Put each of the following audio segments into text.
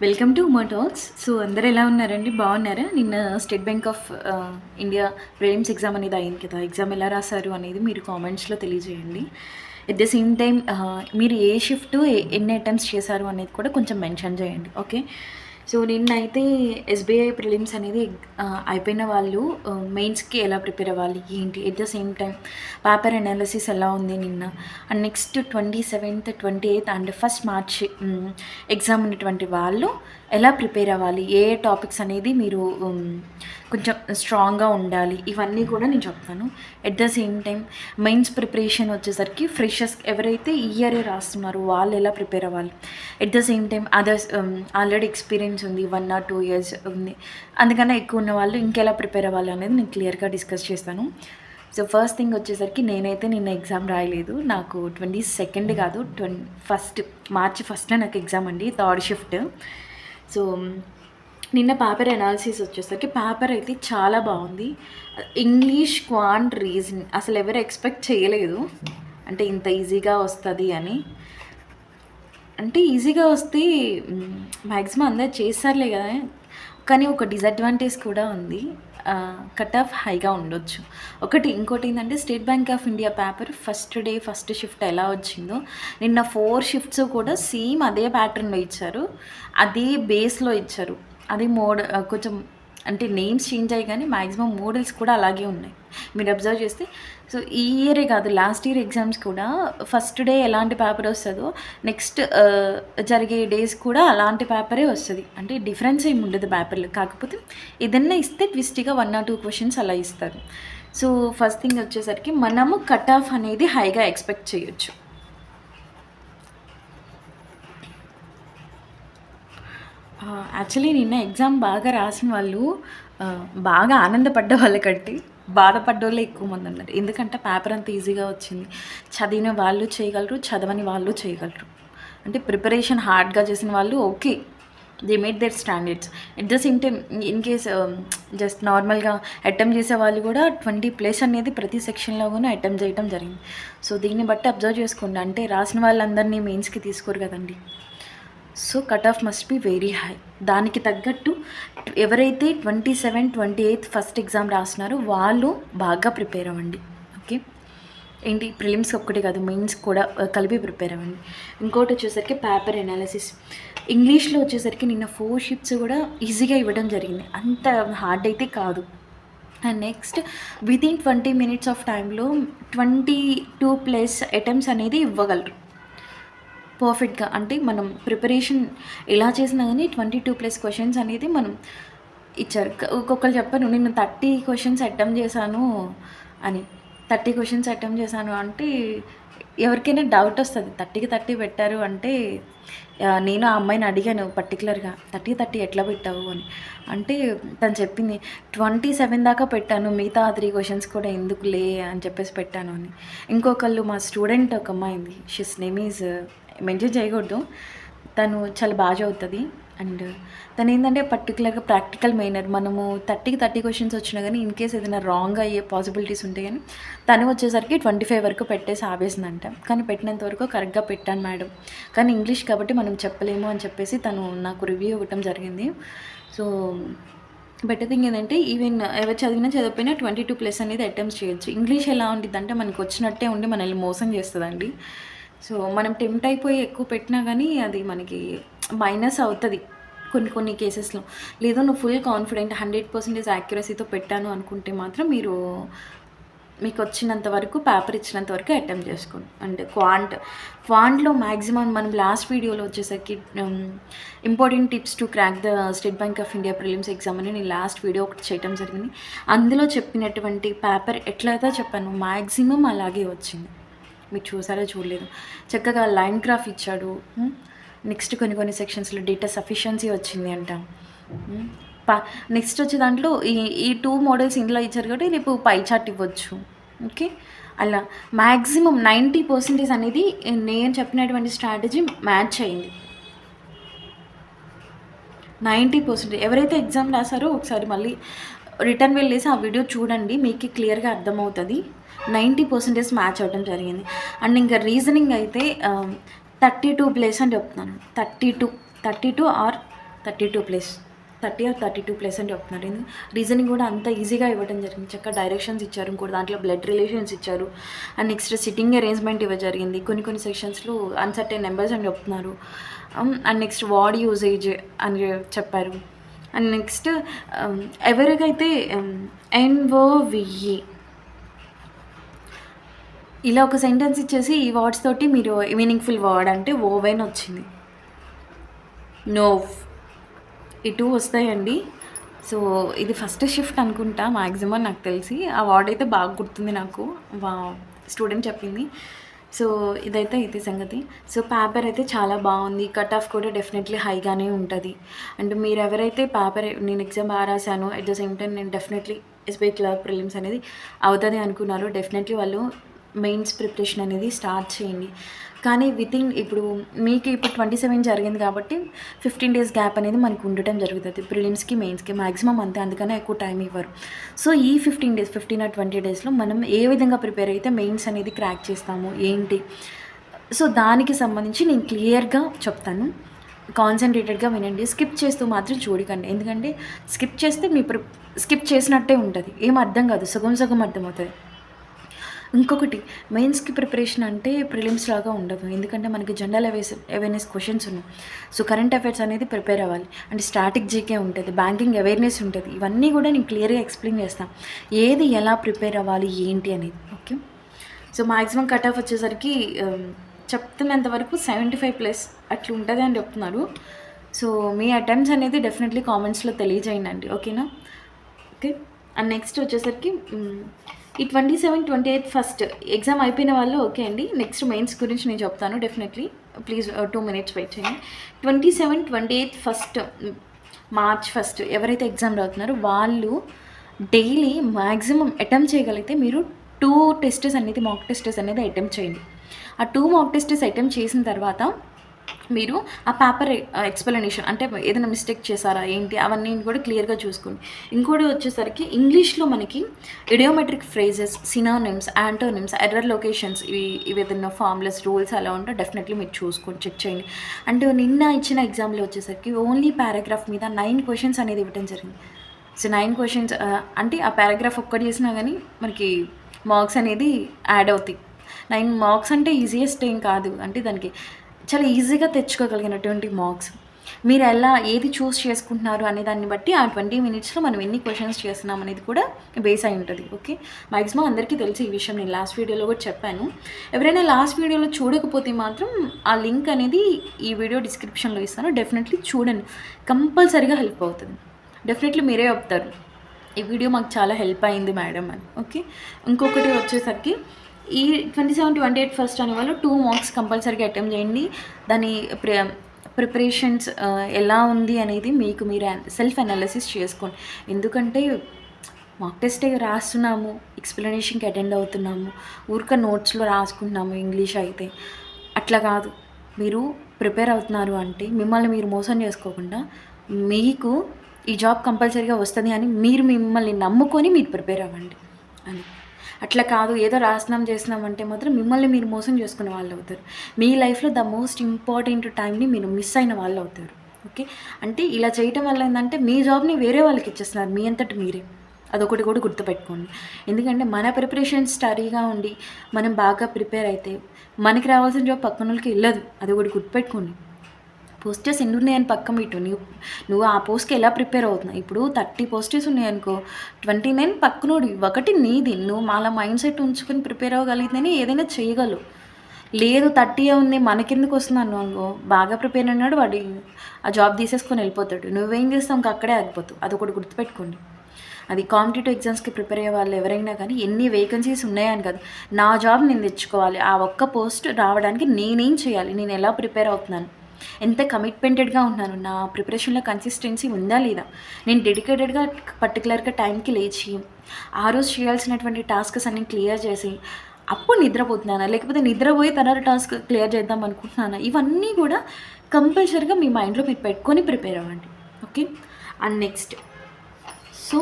Welcome to Uma talks. So అందరూ ఎలా ఉన్నారండి? బాగున్నారా? నిన్న state Bank of India prelims exam అనేది అయింది కదా. ఎగ్జామ్ ఎలా రాశారు అనేది మీరు కామెంట్స్లో తెలియజేయండి. ఎట్ ద సేమ్ టైం మీరు ఏ షిఫ్ట్ ఎన్ని అటెంప్ట్స్ చేశారు అనేది కూడా కొంచెం మెన్షన్ చేయండి. ఓకే. సో నిన్నైతే ఎస్బీఐ ప్రిలిమ్స్ అనేది అయిపోయిన వాళ్ళు మెయిన్స్కి ఎలా ప్రిపేర్ అవ్వాలి ఏంటి, at the same time paper analysis ఎలా ఉంది నిన్న, and next 27th 28th and 1st March exam ఉన్నటువంటి వాళ్ళు ఎలా ప్రిపేర్ అవ్వాలి, ఏ టాపిక్స్ అనేది మీరు కొంచెం స్ట్రాంగ్గా ఉండాలి, ఇవన్నీ కూడా నేను చెప్తాను. At the same time mains preparation వచ్చేసరికి ఫ్రెషర్స్ ఎవరైతే ఈ ఇయరే రాస్తున్నారో వాళ్ళు ఎలా ప్రిపేర్ అవ్వాలి, at the same time others already experience ఉంది 1 or 2 years ఉంది అందుకన్నా ఎక్కువ ఉన్న వాళ్ళు ఇంకెలా ప్రిపేర్ అవ్వాలి అనేది నేను క్లియర్గా డిస్కస్ చేస్తాను. సో ఫస్ట్ థింగ్ వచ్చేసరికి నేనైతే నిన్న ఎగ్జామ్ రాయలేదు. నాకు 22nd కాదు 1st March 1st నాకు ఎగ్జామ్ అండి, 3rd షిఫ్ట్. సో నిన్న పేపర్ అనాలిసిస్ వచ్చేసరికి పేపర్ అయితే చాలా బాగుంది. ఇంగ్లీష్, క్వాంట్, రీజనింగ్ అసలు ఎవరు ఎక్స్పెక్ట్ చేయలేదు అంటే ఇంత ఈజీగా వస్తుంది అని. అంటే ఈజీగా వస్తే మ్యాక్సిమం అందరు చేస్తారులే కదా, కానీ ఒక డిసడ్వాంటేజ్ కూడా ఉంది. కట్ ఆఫ్ హైగా ఉండొచ్చు ఒకటి. ఇంకోటి ఏంటంటే state Bank of India paper first day first shift ఎలా వచ్చిందో నిన్న 4 షిఫ్ట్స్ కూడా సేమ్ అదే ప్యాటర్న్లో ఇచ్చారు, అదే బేస్లో ఇచ్చారు. అది కొంచెం అంటే నేమ్స్ చేంజ్ అయ్యి కానీ మ్యాక్సిమం మోడల్స్ కూడా అలాగే ఉన్నాయి మీరు అబ్జర్వ్ చేస్తే. సో ఈ ఇయరే కాదు లాస్ట్ ఇయర్ ఎగ్జామ్స్ కూడా ఫస్ట్ డే ఎలాంటి పేపర్ వస్తుందో నెక్స్ట్ జరిగే డేస్ కూడా అలాంటి పేపరే వస్తుంది. అంటే డిఫరెన్స్ ఏమి ఉండదు పేపర్లు, కాకపోతే ఏదన్నా ఇస్తే ట్విస్ట్గా 1 or 2 క్వశ్చన్స్ అలా ఇస్తారు. సో ఫస్ట్ థింగ్ వచ్చేసరికి మనము కట్ ఆఫ్ అనేది హైగా ఎక్స్పెక్ట్ చేయొచ్చు. యాక్చువల్లీ నిన్న ఎగ్జామ్ బాగా రాసిన వాళ్ళు బాగా ఆనందపడ్డ వాళ్ళకంటే బాధపడ్డ వాళ్ళే ఎక్కువ మంది ఉన్నారు. ఎందుకంటే పేపర్ అంత ఈజీగా వచ్చింది. చదివిన వాళ్ళు చేయగలరు, చదవని వాళ్ళు చేయగలరు. అంటే ప్రిపరేషన్ హార్డ్గా చేసిన వాళ్ళు okay, they made their standards. At the same time in case just నార్మల్గా అటెంప్ట్ చేసే వాళ్ళు కూడా 20+ అనేది ప్రతి సెక్షన్లో కూడా అటెంప్ట్ చేయడం జరిగింది. సో దీన్ని బట్టి అబ్జర్వ్ చేసుకోండి, అంటే రాసిన వాళ్ళందరినీ మెయిన్స్కి తీసుకోరు కదండి. So cut off must be very high. దానికి తగ్గట్టు ఎవరైతే 27, 28 ఫస్ట్ ఎగ్జామ్ రాస్తున్నారో వాళ్ళు బాగా ప్రిపేర్ అవ్వండి. ఓకే. ఏంటి ప్రిలిమ్స్ ఒక్కటే కాదు, మెయిన్స్ కూడా కలిపి ప్రిపేర్ అవ్వండి. ఇంకోటి వచ్చేసరికి పేపర్ అనాలిసిస్ ఇంగ్లీష్లో వచ్చేసరికి నిన్న 4 షిఫ్ట్స్ కూడా ఈజీగా ఇవ్వడం జరిగింది, అంత హార్డ్ అయితే కాదు. And next within 20 minutes of టైంలో 22+ అటెంప్ట్స్ అనేది ఇవ్వగలరు పర్ఫెక్ట్గా. అంటే మనం ప్రిపరేషన్ ఎలా చేసినా కానీ 22+ క్వశ్చన్స్ అనేది మనం ఇచ్చారు. ఒక్కొక్కరు చెప్పారు నేను 30 క్వశ్చన్స్ అటెంప్ట్ చేశాను అని. 30 క్వశ్చన్స్ అటెంప్ట్ చేశాను అంటే ఎవరికైనా డౌట్ వస్తుంది, 30కి 30 పెట్టారు అంటే. నేను ఆ అమ్మాయిని అడిగాను పర్టికులర్గా 30 ఎట్లా పెట్టావు అని. అంటే తను చెప్పింది 27 దాకా పెట్టాను, మిగతా 3 క్వశ్చన్స్ కూడా ఎందుకులే అని చెప్పేసి పెట్టాను అని. ఇంకొకళ్ళు మా స్టూడెంట్ ఒక అమ్మాయింది, షిస్ నేమ్ ఈజ్ మెన్షన్ చేయకూడదు, తను చాలా బాగా చదువుతుంది. అండ్ తను ఏంటంటే పర్టికులర్గా ప్రాక్టికల్ మైనర్. మనము 30కి 30 క్వశ్చన్స్ వచ్చినా కానీ ఇన్ కేస్ ఏదైనా రాంగ్ అయ్యే పాసిబిలిటీస్ ఉంటాయి, కానీ తను వచ్చేసరికి 25 వరకు పెట్టేసి ఆపేసిందంట. కానీ పెట్టినంత వరకు కరెక్ట్గా పెట్టాను మేడం, కానీ ఇంగ్లీష్ కాబట్టి మనం చెప్పలేము అని చెప్పేసి తను నాకు రివ్యూ ఇవ్వటం జరిగింది. సో బెటర్ థింగ్ ఏంటంటే ఈవెన్ ఎవరు చదివినా చదివిపోయినా 22+ అనేది అటెంప్ట్స్ చేయొచ్చు. ఇంగ్లీష్ ఎలా ఉంటుంది అంటే మనకు వచ్చినట్టే ఉండి మనల్ని మోసం చేస్తుందండి. సో మనం టెంప్ట్ అయిపోయి ఎక్కువ పెట్టినా కానీ అది మనకి మైనస్ అవుతుంది కొన్ని కేసెస్లో. లేదు నువ్వు ఫుల్ కాన్ఫిడెంట్ 100% యాక్యురసీతో పెట్టాను అనుకుంటే మాత్రం మీకు వచ్చినంత వరకు పేపర్ ఇచ్చినంత వరకు అటెంప్ట్ చేసుకోండి. అండ్ క్వాంట్లో మ్యాక్సిమం మనం లాస్ట్ వీడియోలో వచ్చేసరికి important tips to crack the state Bank of India prelims exam అని నేను లాస్ట్ వీడియో ఒకటి చేయడం జరిగింది. అందులో చెప్పినటువంటి పేపర్ ఎట్లయితే చెప్పాను మ్యాక్సిమం అలాగే వచ్చింది. మీరు చూసారో చూడలేదు, చక్కగా లైన్ గ్రాఫ్ ఇచ్చాడు. నెక్స్ట్ కొన్ని సెక్షన్స్లో డేటా సఫిషియన్సీ వచ్చింది అంట. నెక్స్ట్ వచ్చే దాంట్లో ఈ 2 మోడల్స్ ఇందులో ఇచ్చారు కాబట్టి రేపు పై చార్ట్ ఇవ్వచ్చు. ఓకే, అలా మ్యాక్సిమం 90% అనేది నేను చెప్పినటువంటి స్ట్రాటజీ మ్యాచ్ అయింది. 90% ఎవరైతే ఎగ్జామ్ రాసారో ఒకసారి మళ్ళీ రిటర్న్ వెళ్ళేసి ఆ వీడియో చూడండి, మీకు క్లియర్గా అర్థమవుతుంది. 90% మ్యాచ్ అవ్వడం జరిగింది. అండ్ ఇంకా రీజనింగ్ అయితే 32+ అని చెప్తున్నాను, 32 ఆర్ 32+, 30 ఆర్ 32+ అని చెప్తున్నారు. రీజనింగ్ కూడా అంత ఈజీగా ఇవ్వడం జరిగింది. చక్కగా డైరెక్షన్స్ ఇచ్చారు, ఇంకోటి దాంట్లో బ్లడ్ రిలేషన్స్ ఇచ్చారు, అండ్ నెక్స్ట్ సిట్టింగ్ అరేంజ్మెంట్ ఇవ్వ జరిగింది. కొన్ని సెక్షన్స్లో అన్సర్టెన్ నెంబర్స్ అని చెప్తున్నారు, అండ్ నెక్స్ట్ వార్డ్ యూజేజ్ అని చెప్పారు. అండ్ నెక్స్ట్ ఎవరికైతే NOVE ఇలా ఒక సెంటెన్స్ ఇచ్చేసి ఈ వర్డ్స్ తోటి మీరు మీనింగ్ఫుల్ వర్డ్ అంటే ఓవెన్ వచ్చింది, నోవ్, ఈ 2 వస్తాయండి. సో ఇది ఫస్ట్ షిఫ్ట్ అనుకుంటా మ్యాక్సిమం నాకు తెలిసి. ఆ వర్డ్ అయితే బాగా గుర్తుంది నాకు, స్టూడెంట్ చెప్పింది. సో ఇదైతే ఇది సంగతి. సో పేపర్ అయితే చాలా బాగుంది, కట్ ఆఫ్ కూడా డెఫినెట్లీ హైగానే ఉంటుంది. అండ్ మీరు ఎవరైతే నేను ఎగ్జామ్ బాగా రాశాను, అట్ ద సేమ్ టైం నేను డెఫినెట్లీ SBI క్లర్క్ ప్రిలిమ్స్ అనేది అవుతుంది అనుకున్నారు, డెఫినెట్లీ వాళ్ళు మెయిన్స్ ప్రిపరేషన్ అనేది స్టార్ట్ చేయండి. కానీ ఇప్పుడు మీకు 27 జరిగింది కాబట్టి 15 days గ్యాప్ అనేది మనకు ఉండటం జరుగుతుంది ప్రిలిమ్స్కి మెయిన్స్కి మ్యాక్సిమం అంతే, అందుకనే ఎక్కువ టైం ఇవ్వరు. సో ఈ 15 or 20 daysలో మనం ఏ విధంగా ప్రిపేర్ అయితే మెయిన్స్ అనేది క్రాక్ చేస్తాము ఏంటి, సో దానికి సంబంధించి నేను క్లియర్గా చెప్తాను. కాన్సన్ట్రేటెడ్గా వినండి, స్కిప్ చేస్తూ మాత్రం చూడకండి. ఎందుకంటే స్కిప్ చేస్తే స్కిప్ చేసినట్టే ఉంటుంది, ఏం అర్థం కాదు, సగం అర్థమవుతుంది. ఇంకొకటి, మెయిన్స్కి ప్రిపరేషన్ అంటే ప్రిలిమ్స్ లాగా ఉండదు, ఎందుకంటే మనకి జనరల్ అవేర్నెస్ క్వశ్చన్స్ ఉన్నాయి. సో కరెంట్ అఫైర్స్ అనేది ప్రిపేర్ అవ్వాలి, అంటే స్టాటిక్ జీకే ఉంటుంది, బ్యాంకింగ్ అవేర్నెస్ ఉంటుంది, ఇవన్నీ కూడా నేను క్లియర్గా ఎక్స్ప్లెయిన్ చేస్తాను, ఏది ఎలా ప్రిపేర్ అవ్వాలి ఏంటి అనేది. Okay, so maximum cut off వచ్చేసరికి చెప్తున్నంత వరకు 75+ అట్లా ఉంటుంది అని చెప్తున్నారు. సో మీ అటెంప్ట్స్ అనేది డెఫినెట్లీ కామెంట్స్లో తెలియజేయండి, ఓకేనా. ఓకే, అండ్ నెక్స్ట్ వచ్చేసరికి ఈ 27-28 ఫస్ట్ ఎగ్జామ్ అయిపోయిన వాళ్ళు ఓకే అండి. నెక్స్ట్ మెయిన్స్ గురించి నేను చెప్తాను డెఫినెట్లీ, ప్లీజ్ 2 minutes వెయిట్ చేయండి. 27-28 ఫస్ట్ March 1 ఎవరైతే ఎగ్జామ్ రాస్తున్నారో వాళ్ళు డైలీ మ్యాక్సిమం అటెంప్ట్ చేయగలిగితే మీరు 2 టెస్టెస్ అనేది మాక్ టెస్టెస్ అనేది అటెంప్ట్ చేయండి. ఆ 2 మాక్ టెస్టెస్ అటెంప్ట్ చేసిన తర్వాత మీరు ఆ పేపర్ ఎక్స్ప్లెనేషన్ అంటే ఏదైనా మిస్టేక్ చేశారా ఏంటి అవన్నీ కూడా క్లియర్గా చూసుకోండి. ఇంకోటి వచ్చేసరికి ఇంగ్లీష్లో మనకి idiomatic phrases, synonyms, antonyms, error locations ఇవి ఏదైనా ఫార్ములాస్, రూల్స్ అలా ఉంటే డెఫినెట్లీ మీరు చూసుకొని చెక్ చేయండి. అండ్ నిన్న ఇచ్చిన ఎగ్జామ్లో వచ్చేసరికి ఓన్లీ పారాగ్రాఫ్ మీద 9 questions అనేది ఇవ్వడం జరిగింది. సో 9 questions అంటే ఆ పారాగ్రాఫ్ ఒక్కటి చేసినా కానీ మనకి మార్క్స్ అనేది యాడ్ అవుతాయి. 9 marks అంటే ఈజియెస్ట్ ఏం కాదు, అంటే దానికి చాలా ఈజీగా తెచ్చుకోగలిగినటువంటి మార్క్స్. మీరు ఏది చూస్ చేసుకుంటున్నారు అనే దాన్ని బట్టి ఆ 20 minutesలో మనం ఎన్ని క్వశ్చన్స్ చేస్తున్నాం అనేది కూడా బేస్ అయి ఉంటుంది. ఓకే, మ్యాక్సిమం అందరికీ తెలిసి ఈ విషయం నేను లాస్ట్ వీడియోలో కూడా చెప్పాను. ఎవరైనా లాస్ట్ వీడియోలో చూడకపోతే మాత్రం ఆ లింక్ అనేది ఈ వీడియో డిస్క్రిప్షన్లో ఇస్తాను, డెఫినెట్లీ చూడండి, కంపల్సరీగా హెల్ప్ అవుతుంది. డెఫినెట్లీ మీరే చెప్తారు ఈ వీడియో మాకు చాలా హెల్ప్ అయింది మేడం అని. ఓకే, ఇంకొకటి వచ్చేసరికి ఈ 27-28 ఫస్ట్ అనే వాళ్ళు 2 marks కంపల్సరీగా అటెంప్ట్ చేయండి. దాని ప్రిపరేషన్స్ ఎలా ఉంది అనేది మీకు మీరు సెల్ఫ్ అనాలిసిస్ చేసుకోండి. ఎందుకంటే మాక్ టెస్ట్ రాస్తున్నాము, ఎక్స్ప్లెనేషన్కి అటెండ్ అవుతున్నాము, ఊరిక నోట్స్లో రాసుకుంటున్నాము ఇంగ్లీష్ అయితే, అట్లా కాదు. మీరు ప్రిపేర్ అవుతున్నారు అంటే మిమ్మల్ని మీరు మోసం చేసుకోకుండా మీకు ఈ జాబ్ కంపల్సరీగా వస్తుంది అని మీరు మిమ్మల్ని నమ్ముకొని మీరు ప్రిపేర్ అవ్వండి అని. అట్లా కాదు ఏదో రాసినాం చేసినామంటే మాత్రం మిమ్మల్ని మీరు మోసం చేసుకునే వాళ్ళు అవుతారు. మీ లైఫ్లో ద మోస్ట్ ఇంపార్టెంట్ టైంని మీరు మిస్ అయిన వాళ్ళు అవుతారు. ఓకే, అంటే ఇలా చేయటం వల్ల ఏంటంటే మీ జాబ్ని వేరే వాళ్ళకి ఇచ్చేస్తున్నారు మీ అంతటి మీరే, అదొకటి కూడా గుర్తుపెట్టుకోండి. ఎందుకంటే మన ప్రిపరేషన్ స్టడీగా ఉండి మనం బాగా ప్రిపేర్ అయితే మనకి రావాల్సిన జాబ్ పక్కన వాళ్ళకి వెళ్ళదు, అదొకటి గుర్తుపెట్టుకోండి. పోస్టర్స్ ఎన్ని ఉన్నాయని పక్కన పెట్టు, నువ్వు ఆ పోస్ట్కి ఎలా ప్రిపేర్ అవుతున్నావు. ఇప్పుడు 30 posters ఉన్నాయనుకో, 29 పక్కనోడు, ఒకటి నీది. నువ్వు అలా మైండ్ సెట్ ఉంచుకొని ప్రిపేర్ అవ్వగలిగితేనే ఏదైనా చేయగలవు. లేదు 30 ఉంది మనకెందుకు వస్తున్నాను అనుకో, బాగా ప్రిపేర్ అన్నాడు వాడు ఆ జాబ్ తీసేసుకొని వెళ్ళిపోతాడు, నువ్వేం చేస్తావు ఇంకా అక్కడే ఆగిపోతావు, అదొకటి గుర్తుపెట్టుకోండి. అది కాంపిటేటివ్ ఎగ్జామ్స్కి ప్రిపేర్ అయ్యే వాళ్ళు ఎవరైనా కానీ ఎన్ని వేకెన్సీస్ ఉన్నాయని కాదు, నా జాబ్ నేను తెచ్చుకోవాలి, ఆ ఒక్క పోస్ట్ రావడానికి నేనేం చేయాలి, నేను ఎలా ప్రిపేర్ అవుతున్నాను, ఎంత కమిట్మెంటెడ్గా ఉన్నాను, నా ప్రిపరేషన్లో కన్సిస్టెన్సీ ఉందా లేదా, నేను డెడికేటెడ్గా పర్టికులర్గా టైంకి లేచి ఆ రోజు చేయాల్సినటువంటి టాస్క్స్ అన్ని క్లియర్ చేసి అప్పుడు నిద్రపోతున్నానా, లేకపోతే నిద్రపోయి తర్వాత టాస్క్ క్లియర్ చేద్దాం అనుకుంటున్నానా, ఇవన్నీ కూడా కంపల్సరీగా మీ మైండ్లో మీరు పెట్టుకొని ప్రిపేర్ అవ్వండి. ఓకే, అండ్ నెక్స్ట్ సో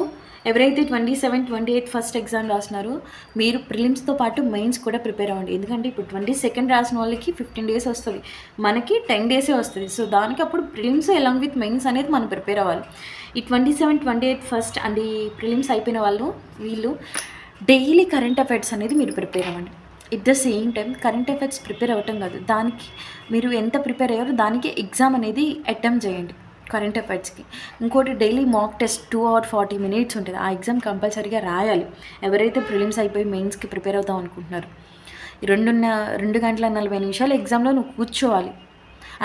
ఎవరైతే 27, 28 ఫస్ట్ ఎగ్జామ్ రాసినారో మీరు ప్రిలిమ్స్తో పాటు మెయిన్స్ కూడా ప్రిపేర్ అవ్వండి. ఎందుకంటే ఇప్పుడు 22 రాసిన వాళ్ళకి 15 డేస్ వస్తుంది, మనకి 10 డేసే వస్తుంది. సో దానికి అప్పుడు ప్రిలిమ్స్ అలాంగ్ విత్ మెయిన్స్ అనేది మనం ప్రిపేర్ అవ్వాలి. ఈ 27, 28 ఫస్ట్ అండ్ ఈ ప్రిలిమ్స్ అయిపోయిన వాళ్ళు వీళ్ళు డైలీ కరెంట్ అఫైర్స్ అనేది మీరు ప్రిపేర్ అవ్వండి. At the same time current affairs prepare అవ్వటం కాదు, దానికి మీరు ఎంత ప్రిపేర్ అయ్యారో దానికి ఎగ్జామ్ అనేది అటెంప్ట్ చేయండి కరెంట్ అఫైర్స్కి. ఇంకోటి daily mock test 2 or 40 minutes ఉంటుంది, ఆ ఎగ్జామ్ కంపల్సరీగా రాయాలి. ఎవరైతే ప్రిలిమ్స్ అయిపోయి మెయిన్స్కి ప్రిపేర్ అవుతాం అనుకుంటున్నారు, 2 గంటల 40 నిమిషాలు ఎగ్జామ్లో నువ్వు కూర్చోవాలి,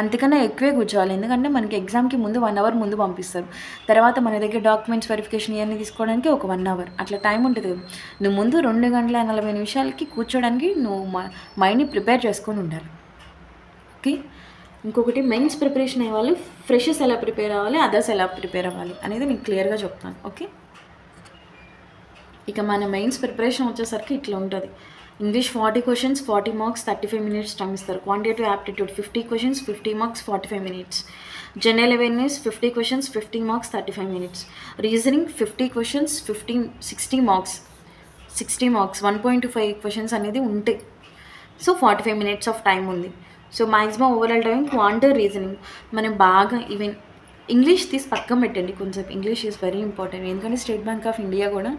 అంతకన్నా ఎక్కువే కూర్చోవాలి. ఎందుకంటే మనకి ఎగ్జామ్కి ముందు 1 hour ముందు పంపిస్తారు, తర్వాత మన దగ్గర డాక్యుమెంట్స్ వెరిఫికేషన్ ఇవన్నీ తీసుకోవడానికి ఒక 1 hour అట్లా టైం ఉంటుంది కదా. నువ్వు ముందు 2 గంటల 40 నిమిషాలకి కూర్చోడానికి నువ్వు మైండ్ని ప్రిపేర్ చేసుకొని ఉండాలి. ఓకే. ఇంకొకటి మెయిన్స్ ప్రిపరేషన్ అయ్యే వాళ్ళు ఫ్రెషర్స్ ఎలా ప్రిపేర్ అవ్వాలి, అదర్స్ ఎలా ప్రిపేర్ అవ్వాలి అనేది నేను క్లియర్గా చెప్తాను. ఓకే. ఇక మన మెయిన్స్ ప్రిపరేషన్ వచ్చేసరికి ఇట్లా ఉంటుంది. English 40 questions 40 marks 35 minutes time ఇస్తారు. Quantitative aptitude 50 questions 50 marks 45 minutes. General awareness 50 questions 50 marks 35 minutes. Reasoning 50 questions 60 marks 1.25 questions అనేది ఉంటాయి. సో 45 minutes ఆఫ్ టైం ఉంది. So maximum overall time quant or reasoning మనం బాగా even English తీసి పక్కన పెట్టండి కొంచెం. ఇంగ్లీష్ ఈజ్ వెరీ ఇంపార్టెంట్, ఎందుకంటే స్టేట్ బ్యాంక్ ఆఫ్ ఇండియా కూడా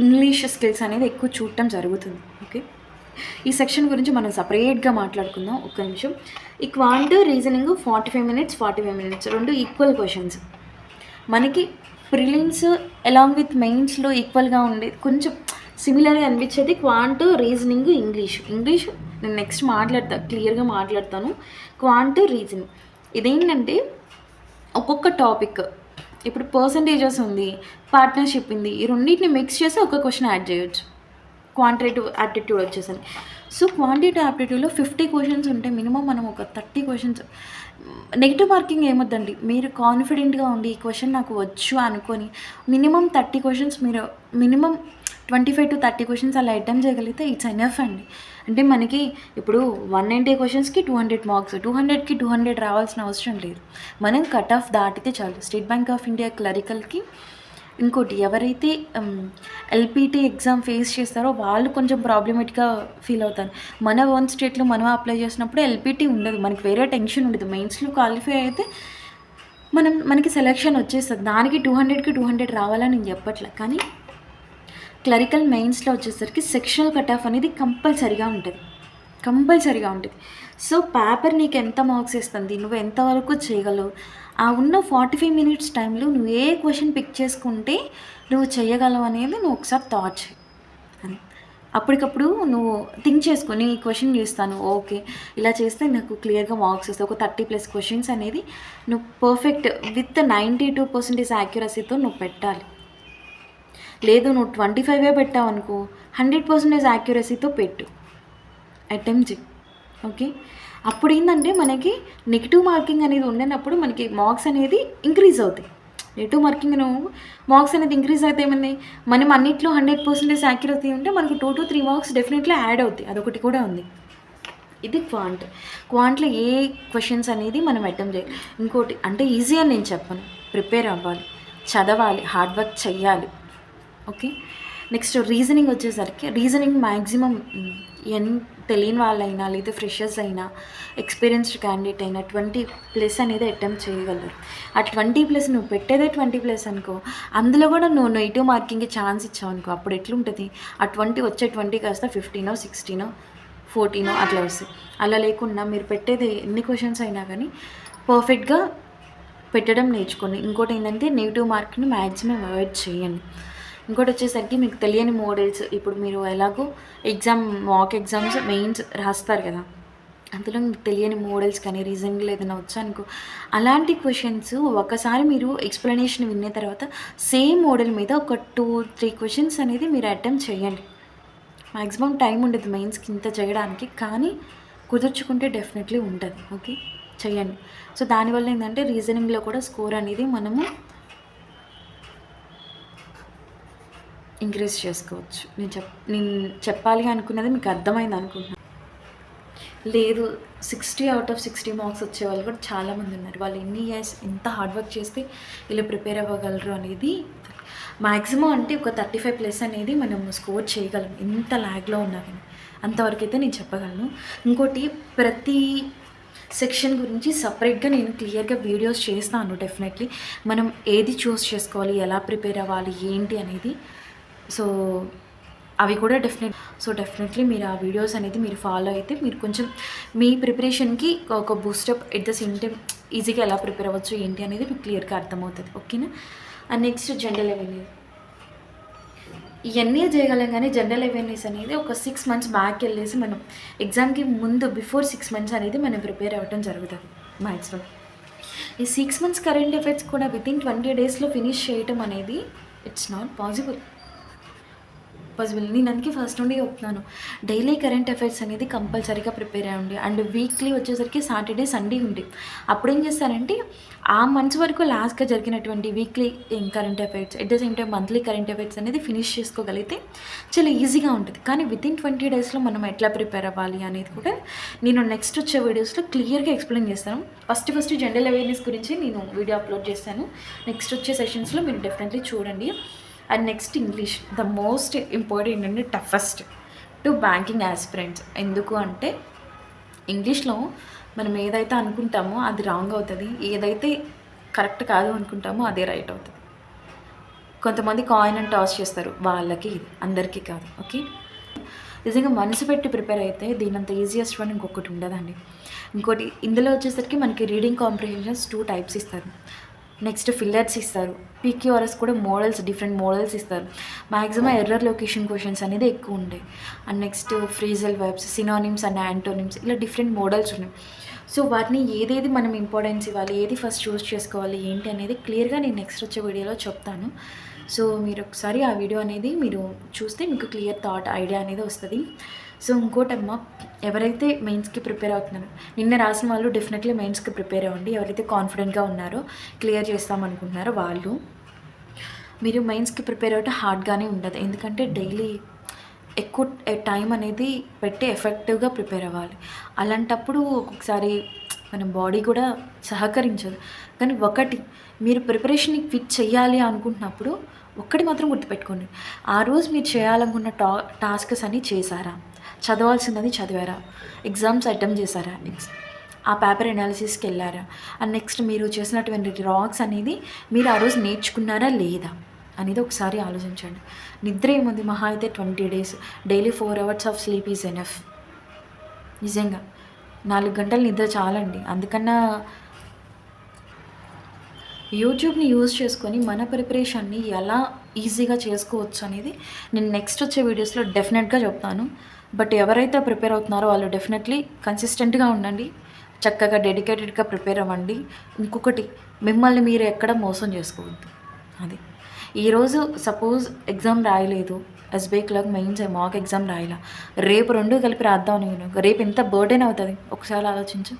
ఇంగ్లీష్ స్కిల్స్ అనేది ఎక్కువ చూడటం జరుగుతుంది. ఓకే. ఈ సెక్షన్ గురించి మనం సపరేట్గా మాట్లాడుకుందాం ఒక్క నిమిషం. ఈ క్వాంటర్ రీజనింగ్ 45 minutes 45 minutes రెండు ఈక్వల్ క్వశ్చన్స్. మనకి ప్రిలిమ్స్ అలాంగ్ విత్ మెయిన్స్లో ఈక్వల్గా ఉండేది కొంచెం సిమిలర్గా అనిపించేది క్వాంట్ రీజనింగ్ ఇంగ్లీష్ నేను నెక్స్ట్ క్లియర్గా మాట్లాడతాను. క్వాంట్ రీజనింగ్ ఇదేంటంటే ఒక్కొక్క టాపిక్, ఇప్పుడు పర్సంటేజెస్ ఉంది, పార్ట్నర్షిప్ ఉంది, ఈ రెండింటిని మిక్స్ చేసి ఒక క్వశ్చన్ యాడ్ చేయొచ్చు. క్వాంటిటేటివ్ యాప్టిట్యూడ్ వచ్చేసరి. సో క్వాంటిటేటివ్ యాప్టిట్యూడ్లో 50 questions ఉంటే మినిమం మనం ఒక 30 questions. నెగిటివ్ మార్కింగ్ ఏమొద్దండి, మీరు కాన్ఫిడెంట్గా ఉండి ఈ క్వశ్చన్ నాకు వచ్చు అనుకొని మినిమం 30 questions మీరు మినిమం 25 to 30 questions అలా అటెంప్ట్ చేయగలిగితే ఇట్స్ ఎనఫ్ అండి. అంటే మనకి ఇప్పుడు 190 questions 200 marks, 200కి 200 రావాల్సిన అవసరం లేదు, మనం కట్ ఆఫ్ దాటితే చాలు. స్టేట్ బ్యాంక్ ఆఫ్ ఇండియా క్లరికల్కి ఇంకోటి ఎవరైతే ఎల్పిటి ఎగ్జామ్ ఫేస్ చేస్తారో వాళ్ళు కొంచెం ప్రాబ్లమేటిక్గా ఫీల్ అవుతారు. మన ఓన్ స్టేట్లో మనం అప్లై చేసినప్పుడు ఎల్పిటి ఉండదు, మనకి వేరే టెన్షన్ ఉండదు. మెయిన్స్లో క్వాలిఫై అయితే మనకి సెలెక్షన్ వచ్చేస్తుంది. దానికి 200కి 200 రావాలని నేను చెప్పట్లే, కానీ క్లరికల్ మెయిన్స్లో వచ్చేసరికి సెక్షనల్ కట్ ఆఫ్ అనేది కంపల్సరీగా ఉంటుంది. సో పేపర్ నీకు ఎంత మార్క్స్ ఇస్తుంది, నువ్వు ఎంతవరకు చేయగలవు, ఆ ఉన్న 45 minutes టైంలో నువ్వు ఏ క్వశ్చన్ పిక్ చేసుకుంటే నువ్వు చేయగలవు అనేది నువ్వు ఒకసారి థాట్ చేయి. అని అప్పటికప్పుడు నువ్వు థింక్ చేసుకొని ఈ క్వశ్చన్ చేస్తాను, ఓకే ఇలా చేస్తే నాకు క్లియర్గా మార్క్స్ వస్తాయి, ఒక 30+ questions అనేది నువ్వు పర్ఫెక్ట్ విత్ 92% యాక్యురసీతో నువ్వు పెట్టాలి. లేదు నువ్వు 25 పెట్టావు అనుకో, 100% యాక్యురసీతో పెట్టు, అటెంప్ట్ చేయి. ఓకే. అప్పుడు ఏంటంటే మనకి నెగిటివ్ మార్కింగ్ అనేది ఉండనప్పుడు మనకి మార్క్స్ అనేది ఇంక్రీజ్ అవుతాయి. నెగిటివ్ మార్కింగ్ మార్క్స్ అనేది ఇంక్రీజ్ అయితే ఏమైంది, మనం అన్నిట్లో 100% యాక్యురసీ ఉంటే మనకు 2 to 3 marks డెఫినెట్లీ యాడ్ అవుతాయి. అదొకటి కూడా ఉంది. ఇది క్వాంట్లో ఏ క్వశ్చన్స్ అనేది మనం అటెంప్ట్ చేయాలి. ఇంకోటి అంటే ఈజీ అని నేను చెప్పను, ప్రిపేర్ అవ్వాలి, చదవాలి, హార్డ్ వర్క్ చెయ్యాలి. ఓకే. నెక్స్ట్ రీజనింగ్ వచ్చేసరికి రీజనింగ్ మ్యాక్సిమం తెలియని వాళ్ళైనా లేదా ఫ్రెషర్స్ అయినా ఎక్స్పీరియన్స్డ్ క్యాండిడేట్ అయినా 20+ అనేది అటెంప్ట్ చేయగలరు. ఆ 20+ నువ్వు పెట్టేదే 20+ అనుకో, అందులో కూడా నువ్వు నెగిటివ్ మార్కింగ్కి ఛాన్స్ ఇచ్చావు అనుకో, అప్పుడు ఎట్లుంటుంది, ఆ 20 కాస్త 15, 16, 14 అట్లా వస్తాయి. అలా లేకుండా మీరు పెట్టేది ఎన్ని క్వశ్చన్స్ అయినా కానీ పర్ఫెక్ట్గా పెట్టడం నేర్చుకోండి. ఇంకోటి ఏంటంటే నెగిటివ్ మార్క్ని మ్యాక్సిమం అవాయిడ్ చేయండి. ఇంకోటి వచ్చేసరికి మీకు తెలియని మోడల్స్, ఇప్పుడు మీరు ఎలాగో మాక్ ఎగ్జామ్స్ మెయిన్స్ రాస్తారు కదా, అందులో మీకు తెలియని మోడల్స్ కానీ రీజనింగ్లో ఏదైనా వచ్చానుకో, అలాంటి క్వశ్చన్స్ ఒకసారి మీరు ఎక్స్ప్లెనేషన్ విన్న తర్వాత సేమ్ మోడల్ మీద ఒక 2-3 questions అనేది మీరు అటెంప్ట్ చేయండి. మ్యాక్సిమం టైం ఉండదు మెయిన్స్కి ఇంత చేయడానికి, కానీ కుదుర్చుకుంటే డెఫినెట్లీ ఉంటుంది. ఓకే, చేయండి. సో దానివల్ల ఏంటంటే రీజనింగ్లో కూడా స్కోర్ అనేది మనము ఇంక్రీజ్ చేసుకోవచ్చు. నేను చెప్పాలి అనుకున్నది మీకు అర్థమైంది అనుకుంటున్నాను. లేదు 60 అవుట్ ఆఫ్ 60 మార్క్స్ వచ్చేవాళ్ళు కూడా చాలామంది ఉన్నారు. వాళ్ళు ఎన్ని ఇయర్స్ ఎంత హార్డ్ వర్క్ చేస్తే ఇలా ప్రిపేర్ అవ్వగలరు అనేది మ్యాక్సిమం అంటే ఒక 35+ అనేది మనం స్కోర్ చేయగలం ఎంత ల్యాగ్లో ఉన్నా కానీ. అంతవరకు అయితే నేను చెప్పగలను. ఇంకోటి ప్రతి సెక్షన్ గురించి సపరేట్గా నేను క్లియర్గా వీడియోస్ చేస్తాను డెఫినెట్లీ. మనం ఏది చూస్ చేసుకోవాలి, ఎలా ప్రిపేర్ అవ్వాలి, ఏంటి అనేది. సో అవి కూడా డెఫినెట్లీ మీరు ఆ వీడియోస్ అనేది మీరు ఫాలో అయితే మీరు కొంచెం మీ ప్రిపరేషన్కి ఒక boost up at the same time ఈజీగా ఎలా ప్రిపేర్ అవ్వచ్చు ఏంటి అనేది మీకు క్లియర్గా అర్థమవుతుంది. ఓకేనా? And next general awareness. ఇవన్నీ చేయగలం కానీ జనరల్ అవేర్నెస్ అనేది ఒక 6 months బ్యాక్ వెళ్ళేసి మనం ఎగ్జామ్కి ముందు బిఫోర్ 6 months అనేది మనం ప్రిపేర్ అవ్వడం జరుగుతుంది మ్యాథ్స్లో. ఈ 6 months కరెంట్ అఫైర్స్ కూడా వితిన్ 20 daysలో ఫినిష్ చేయటం అనేది ఇట్స్ నాట్ పాసిబుల్. నేను అందుకే ఫస్ట్ నుండి చెప్తున్నాను, డైలీ కరెంట్ అఫైర్స్ అనేది కంపల్సరీగా ప్రిపేర్ అయ్యండి. అండ్ వీక్లీ వచ్చేసరికి సాటర్డే సండే ఉంది. అప్పుడు ఏం చేస్తారంటే ఆ మంత్స్ వరకు లాస్ట్గా జరిగినటువంటి weekly current affairs at the same time monthly current affairs అనేది ఫినిష్ చేసుకోగలిగితే చాలా ఈజీగా ఉంటుంది. కానీ వితిన్ 20 daysలో మనం ఎట్లా ప్రిపేర్ అవ్వాలి అనేది కూడా నేను నెక్స్ట్ వచ్చే వీడియోస్లో క్లియర్గా ఎక్స్ప్లెయిన్ చేస్తాను. ఫస్ట్ జనరల్ అవేర్నెస్ గురించి నేను వీడియో అప్లోడ్ చేస్తాను. నెక్స్ట్ వచ్చే సెషన్స్లో మీరు డెఫినెట్లీ చూడండి. And next English, the most important and toughest to banking aspirants. ఎందుకు అంటే ఇంగ్లీష్లో మనం ఏదైతే అనుకుంటామో అది రాంగ్ అవుతుంది, ఏదైతే కరెక్ట్ కాదు అనుకుంటామో అదే రైట్ అవుతుంది. కొంతమంది కాయిన్ అని టాస్ చేస్తారు, వాళ్ళకి ఇది, అందరికీ కాదు. ఓకే, నిజంగా మనసు పెట్టి ప్రిపేర్ అయితే దీనంత ఈజియెస్ట్ వన్ ఇంకొకటి ఉండదండి. ఇంకోటి ఇందులో వచ్చేసరికి మనకి రీడింగ్ కాంప్రిహెన్షన్స్ 2 types ఇస్తారు. నెక్స్ట్ ఫిల్లర్స్ ఇస్తారు. పీక్యూఆర్ఎస్ కూడా డిఫరెంట్ మోడల్స్ ఇస్తారు. మ్యాక్సిమం ఎర్రర్ లొకేషన్ క్వశ్చన్స్ అనేది ఎక్కువ ఉంటాయి. And next phrasal verbs, synonyms and antonyms, ఇలా డిఫరెంట్ మోడల్స్ ఉన్నాయి. సో వాటిని ఏదేది మనం ఇంపార్టెన్స్ ఇవ్వాలి, ఏది ఫస్ట్ చూస్ చేసుకోవాలి ఏంటి అనేది క్లియర్గా నేను నెక్స్ట్ వచ్చే వీడియోలో చెప్తాను. సో మీరు ఒకసారి ఆ వీడియో అనేది మీరు చూస్తే మీకు క్లియర్ థాట్ ఐడియా అనేది వస్తుంది. సో ఇంకోటమ్మా, ఎవరైతే మెయిన్స్కి ప్రిపేర్ అవుతున్నారో, నిన్న రాసిన వాళ్ళు డెఫినెట్లీ మెయిన్స్కి ప్రిపేర్ అవ్వండి. ఎవరైతే కాన్ఫిడెంట్గా ఉన్నారో, క్లియర్ చేస్తామనుకుంటున్నారో వాళ్ళు, మీరు మెయిన్స్కి ప్రిపేర్ అవుతే హార్డ్గానే ఉండదు. ఎందుకంటే డైలీ ఎక్కువ టైం అనేది పెట్టి ఎఫెక్టివ్గా ప్రిపేర్ అవ్వాలి. అలాంటప్పుడు ఒక్కొక్కసారి మన బాడీ కూడా సహకరించదు. కానీ ఒకటి, మీరు ప్రిపరేషన్ని ఫిట్ చేయాలి అనుకుంటున్నప్పుడు ఒక్కటి మాత్రం గుర్తుపెట్టుకోండి, ఆ రోజు మీరు చేయాలనుకున్న టాస్క్స్ అన్నీ చేశారా, చదవాల్సినది చదివారా, ఎగ్జామ్స్ అటెంప్ట్ చేశారా, ఆ పేపర్ అనాలిసిస్కి వెళ్ళారా, అండ్ నెక్స్ట్ మీరు చేసినటువంటి రాక్స్ అనేది మీరు ఆ రోజు నేర్చుకున్నారా లేదా అనేది ఒకసారి ఆలోచించండి. నిద్ర ఏముంది, మహా అయితే 20 days, daily 4 hours of sleep is enough. నిజంగా 4 గంటలు నిద్ర చాలండి. అందుకన్నా యూట్యూబ్ని యూజ్ చేసుకొని మన ప్రిపరేషన్ని ఎలా ఈజీగా చేసుకోవచ్చు అనేది నేను నెక్స్ట్ వచ్చే వీడియోస్లో డెఫినెట్గా చెప్తాను. బట్ ఎవరైతే ప్రిపేర్ అవుతున్నారో వాళ్ళు డెఫినెట్లీ కన్సిస్టెంట్గా ఉండండి, చక్కగా డెడికేటెడ్గా ప్రిపేర్ అవ్వండి. ఇంకొకటి, మిమ్మల్ని మీరు ఎక్కడ మోసం చేసుకోవద్దు. అది ఈరోజు సపోజ్ ఎగ్జామ్ రాయలేదు, SBI clerk mains mock exam రాయలా, రేపు 2 కలిపి రాద్దాం. నేను రేపు ఎంత బర్డెన్ అవుతుంది ఒకసారి ఆలోచించు.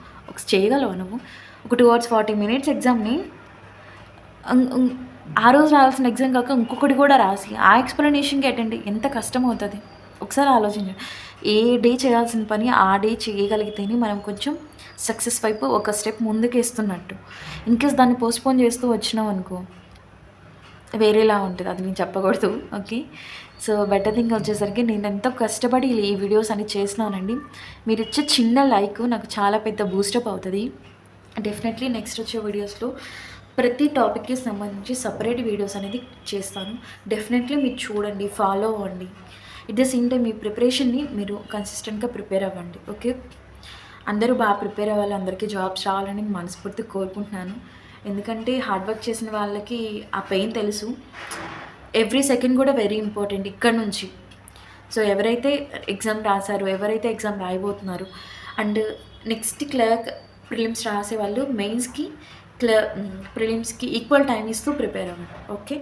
చేయగలవు నువ్వు ఒక 2 hours 40 minutes ఎగ్జామ్ని ఆ రోజు రాయాల్సిన ఎగ్జామ్ కాక ఇంకొకటి కూడా రాసి ఆ ఎక్స్ప్లెనేషన్కి అటెండ్ ఎంత కష్టం అవుతుంది ఒకసారి ఆలోచించండి. ఏ డే చేయాల్సిన పని ఆ డే చేయగలిగితేనే మనం కొంచెం సక్సెస్ వైపు ఒక స్టెప్ ముందుకు వేస్తున్నట్టు. ఇన్కేస్ దాన్ని పోస్ట్పోన్ చేస్తూ వచ్చినాం అనుకో వేరేలా ఉంటుంది, అది నేను చెప్పకూడదు. ఓకే, సో బెటర్ థింగ్ వచ్చేసరికి నేను ఎంతో కష్టపడి ఈ వీడియోస్ అన్ని చేసినానండి. మీరు ఇచ్చే చిన్న లైక్ నాకు చాలా పెద్ద బూస్టప్ అవుతుంది. డెఫినెట్లీ నెక్స్ట్ వచ్చే వీడియోస్లో ప్రతి టాపిక్కి సంబంధించి సపరేట్ వీడియోస్ అనేది చేస్తాను. డెఫినెట్లీ మీరు చూడండి, ఫాలో అవ్వండి. ఇట్ ద సేమ్ టైం మీ ప్రిపరేషన్ని మీరు కన్సిస్టెంట్గా ప్రిపేర్ అవ్వండి. ఓకే, అందరూ బాగా ప్రిపేర్ అవ్వాలి, అందరికీ జాబ్స్ రావాలని మనస్ఫూర్తిగా కోరుకుంటున్నాను. ఎందుకంటే హార్డ్ వర్క్ చేసిన వాళ్ళకి ఆ పెయిన్ తెలుసు. ఎవ్రీ సెకండ్ కూడా వెరీ ఇంపార్టెంట్ ఇక్కడ నుంచి. సో ఎవరైతే ఎగ్జామ్ రాశారో, ఎవరైతే ఎగ్జామ్ రాయబోతున్నారు, అండ్ నెక్స్ట్ క్లర్క్ ప్రిలిమ్స్ రాసే వాళ్ళు మెయిన్స్కి ప్రిలిమ్స్కి ఈక్వల్ టైం ఇస్తూ ప్రిపేర్ అవ్వండి. ఓకే,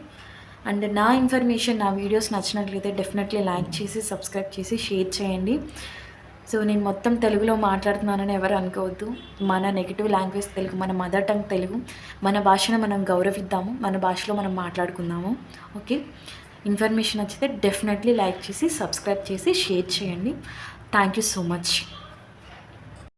అండ్ నా ఇన్ఫర్మేషన్, నా వీడియోస్ నచ్చినట్లయితే డెఫినెట్లీ లైక్ చేసి సబ్స్క్రైబ్ చేసి షేర్ చేయండి. సో నేను మొత్తం తెలుగులో మాట్లాడుతున్నానని ఎవరు అనుకోవద్దు. మన నెగిటివ్ లాంగ్వేజ్ తెలుగు, మన మదర్ టంగ్ తెలుగు. మన భాషను మనం గౌరవిద్దాము, మన భాషలో మనం మాట్లాడుకుందాము. ఓకే, ఇన్ఫర్మేషన్ నచ్చితే డెఫినెట్లీ లైక్ చేసి సబ్స్క్రైబ్ చేసి షేర్ చేయండి. Thank you so much.